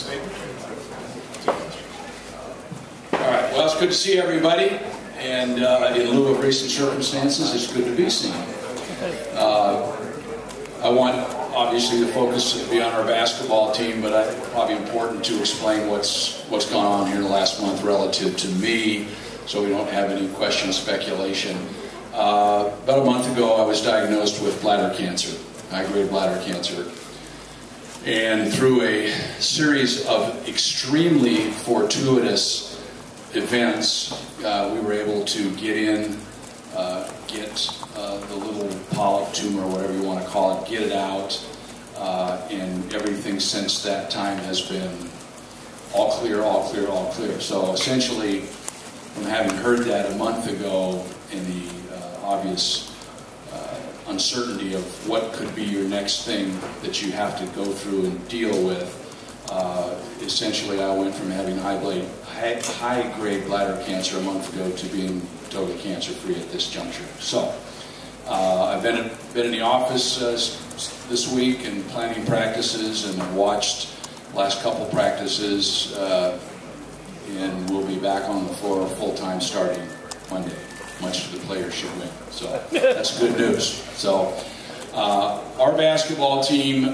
statement. All right, well, it's good to see everybody, and in lieu of recent circumstances, it's good to be seen. I want, obviously, the focus to be on our basketball team, but I think it's probably important to explain what's gone on here in the last month relative to me, so we don't have any question, speculation. About a month ago, I was diagnosed with bladder cancer, high-grade bladder cancer. And through a series of extremely fortuitous events, we were able to get in, get the little polyp tumor, whatever you want to call it, get it out, and everything since that time has been all clear, all clear, all clear. So essentially, from having heard that a month ago in the obvious uncertainty of what could be your next thing that you have to go through and deal with, essentially I went from having high-grade bladder cancer a month ago to being totally cancer-free at this juncture. So I've been in the office this week and planning practices, and I've watched the last couple practices, and we'll be back on the floor full-time starting Monday, much to the players' chagrin. So that's good news. So our basketball team,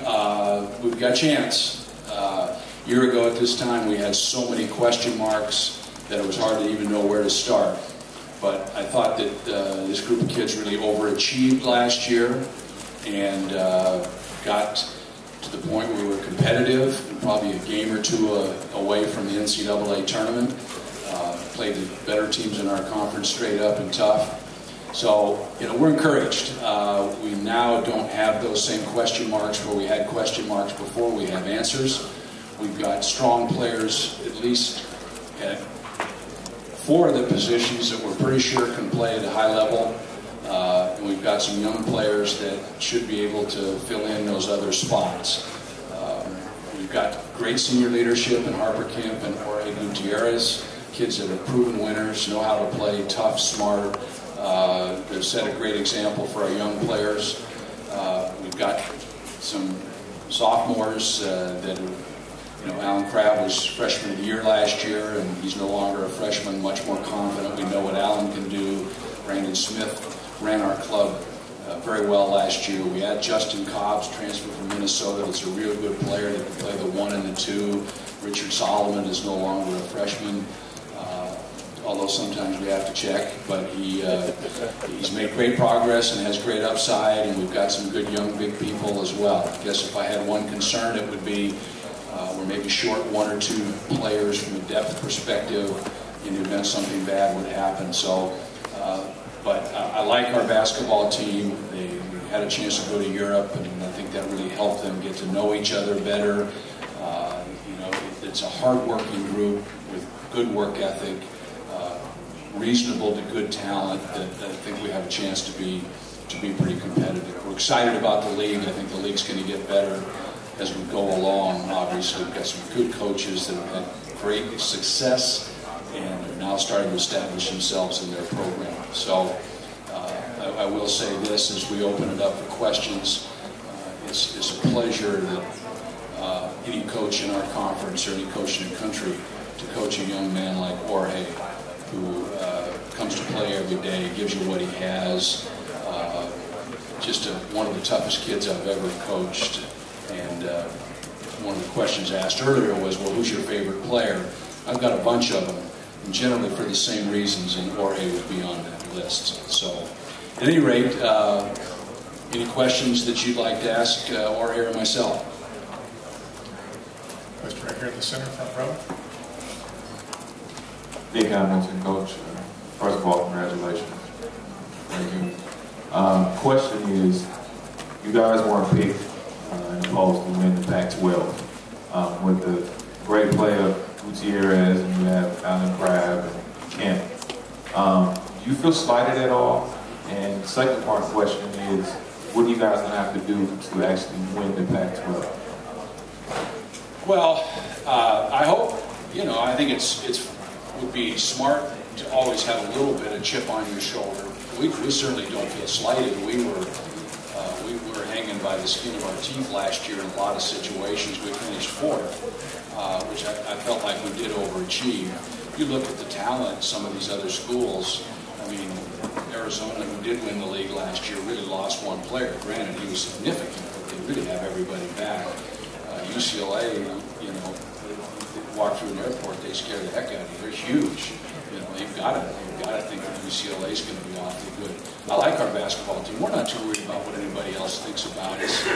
we've got a chance. A year ago at this time, we had so many question marks that it was hard to even know where to start. But I thought that this group of kids really overachieved last year and got to the point where we were competitive, probably a game or two away from the NCAA tournament. Played the better teams in our conference straight up and tough. So, we're encouraged. We now don't have those same question marks where we had question marks before. We have answers. We've got strong players, at least at 4 of the positions that we're pretty sure can play at a high level. And we've got some young players that should be able to fill in those other spots. We've got great senior leadership in Harper Kemp and Jorge Gutierrez. Kids that are proven winners, know how to play tough, smart. They've set a great example for our young players. We've got some sophomores that Alan Crabb was freshman of the year last year, and he's no longer a freshman, much more confident. We know what Alan can do. Brandon Smith ran our club very well last year. We had Justin Cobbs, transfer from Minnesota. That's a real good player that can play the 1 and the 2. Richard Solomon is no longer a freshman. Although sometimes we have to check, but he's made great progress and has great upside, and we've got some good young big people as well. I guess if I had one concern, it would be we're maybe short 1 or 2 players from a depth perspective in the event something bad would happen. So, but I like our basketball team. They had a chance to go to Europe, and I think that really helped them get to know each other better. It's a hard-working group with good work ethic. Reasonable to good talent that I think we have a chance to be pretty competitive. We're excited about the league. I think the league's going to get better as we go along. Obviously, we've got some good coaches that have had great success and are now starting to establish themselves in their program. So I will say this as we open it up for questions. It's a pleasure that any coach in our conference or any coach in the country to coach a young man like Jorge, who comes to play every day, gives you what he has. Just one of the toughest kids I've ever coached. And one of the questions asked earlier was, well, who's your favorite player? I've got a bunch of them, and generally for the same reasons, and Jorge would be on that list. So, at any rate, any questions that you'd like to ask Jorge or myself? Question right here in the center, front row. Big Hamilton, Coach. First of all, congratulations. Thank you. Question is, you guys weren't picked in the polls to win the Pac-12 with the great player Gutierrez, and you have Alan Crabb and Kemp. Do you feel slighted at all? And the second part of the question is, what are you guys going to have to do to actually win the Pac-12? Well, I hope, I think it would be smart to always have a little bit of chip on your shoulder. We certainly don't feel slighted. We were We were hanging by the skin of our teeth last year in a lot of situations. We finished fourth, which I felt like we did overachieve. You look at the talent, some of these other schools, I mean, Arizona, who did win the league last year, really lost one player. Granted, he was significant, but they really have everybody back. UCLA, you know, they walk through an airport, they scare the heck out of you. They're huge. You know, you've got to think that UCLA is going to be awfully good. I like our basketball team. We're not too worried about what anybody else thinks about us.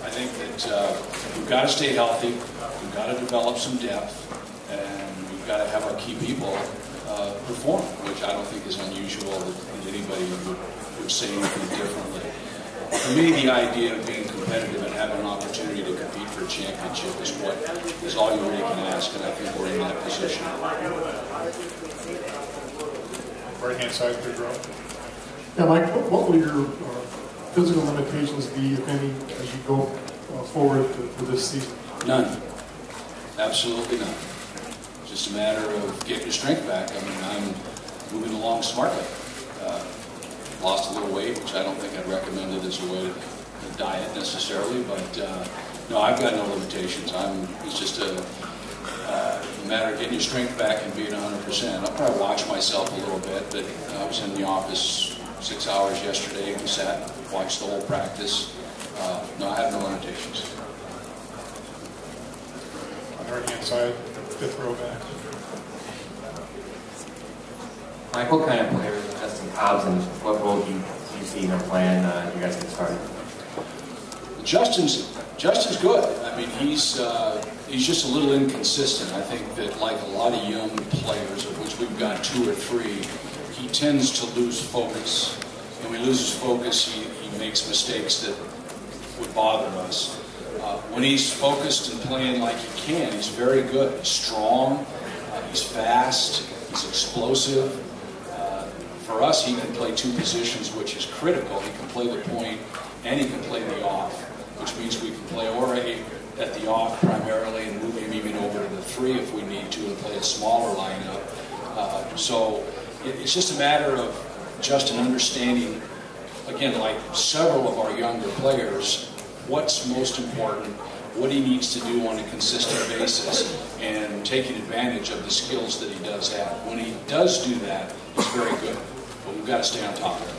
I think that we've got to stay healthy. We've got to develop some depth, and we've got to have our key people perform, which I don't think is unusual that anybody would say anything differently. For me, the idea of being competitive and having an opportunity to compete for a championship is all you really can ask, and I think we're in that position. Right-hand side, third row. Yeah, Mike, what will your physical limitations be, if any, as you go forward for this season? None. Absolutely none. It's just a matter of getting your strength back. I mean, I'm moving along smartly. Lost a little weight, which I don't think I'd recommend it as a way to diet necessarily, but no, I've got no limitations. It's just a matter of getting your strength back and being 100%. I'll probably watch myself a little bit, but I was in the office 6 hours yesterday and we sat, watched the whole practice. No, I have no limitations. On the right-hand side, fifth row back. Mike, what kind of player is Justin Cobbs, and what role do you see in our plan you guys get started? Justin's good. I mean, he's just a little inconsistent. I think that, like a lot of young players, of which we've got 2 or 3, he tends to lose focus. And when he loses focus, he makes mistakes that would bother us. When he's focused and playing like he can, he's very good. He's strong, he's fast, he's explosive. For us, he can play 2 positions, which is critical. He can play the point and he can play the off, which means we can play Ore at the off primarily and move him even over to the 3 if we need to and play a smaller lineup. So it's just a matter of Justin understanding, again, like several of our younger players, what's most important, what he needs to do on a consistent basis, and taking advantage of the skills that he does have. When he does do that, he's very good. But we've got to stay on top of it.